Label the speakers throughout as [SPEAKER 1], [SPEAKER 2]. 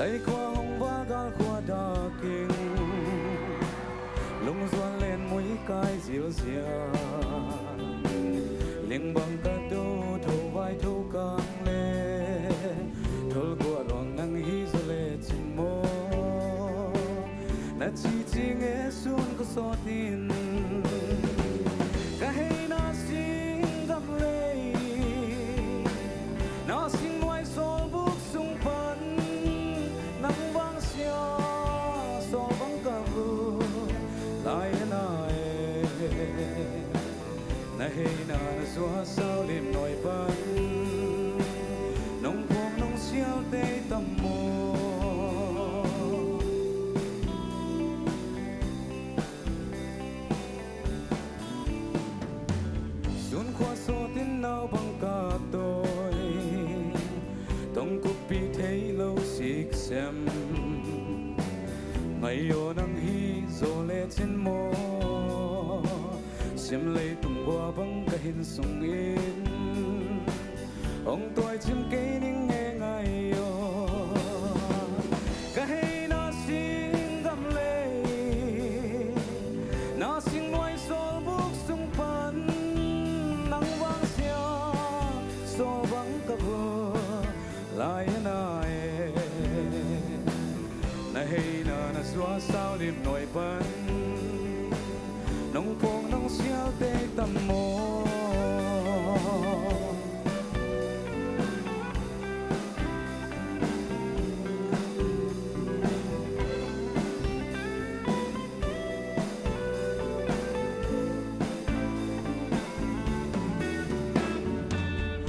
[SPEAKER 1] ngày qua hồng vá gal qua đà kinh lung doan lên mũi cái dịu dàng liền bằng cả đô thâu vai thâu càng lê thâu qua lòng nắng hi zo lê chim mô na chi nghe xuân có so tin cả hay na xin gặp lê na xin ngoài sol bút sung pan nắng vang xia so vắng cả vu lại na hey na xóa sao đêm nổi ban nông phong nông xiao tê tâm mô xuân khoa số tin nào bằng cả tôi tông cúp bị thấy lâu xích xem ngày yo nắng hi zo lê trên mô xem lấy tung qua bằng cái hình sung in ông tôi chim cây nín nghe ngày yo cái hay nó xin gầm lê nó xin ngoài sol bút sung pan nắng vang xia so vắng cả vơ lại này hay na xóa sao đêm nổi ban nông phong nông xiao tê tâm mô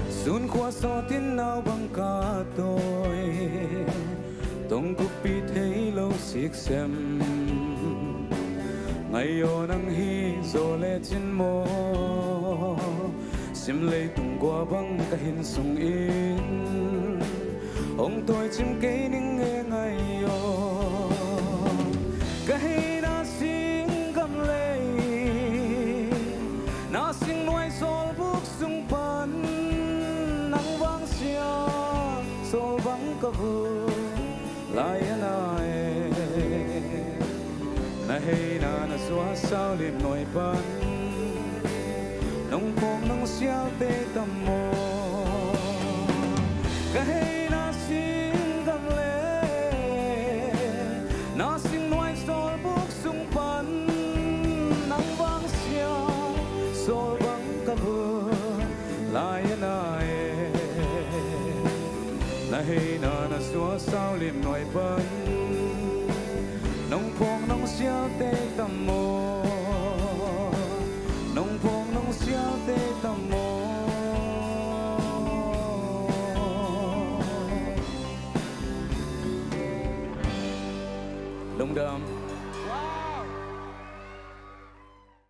[SPEAKER 1] xuân khoa so tiếng nào bằng cả tôi tông cúp bị thấy lâu xiết xem ngày yo nắng hi zo lê trên mô xem lấy tung qua bằng cái hình sung in ông tôi chim cây nín nghe ngày yo cái hay na xin gầm lê na xin ngoài sol bút sung pan nắng vang xia so vắng cả vu lại này hay na xóa sao đêm nổi ban nông phong nông xiao tê tâm mô cái hay na xin gầm lê na xin ngoài sol bút sung pan nắng vang xia so vắng cả vơ lại này hay na xóa sao đêm nổi ban nông phong nông xiao tê tâm mô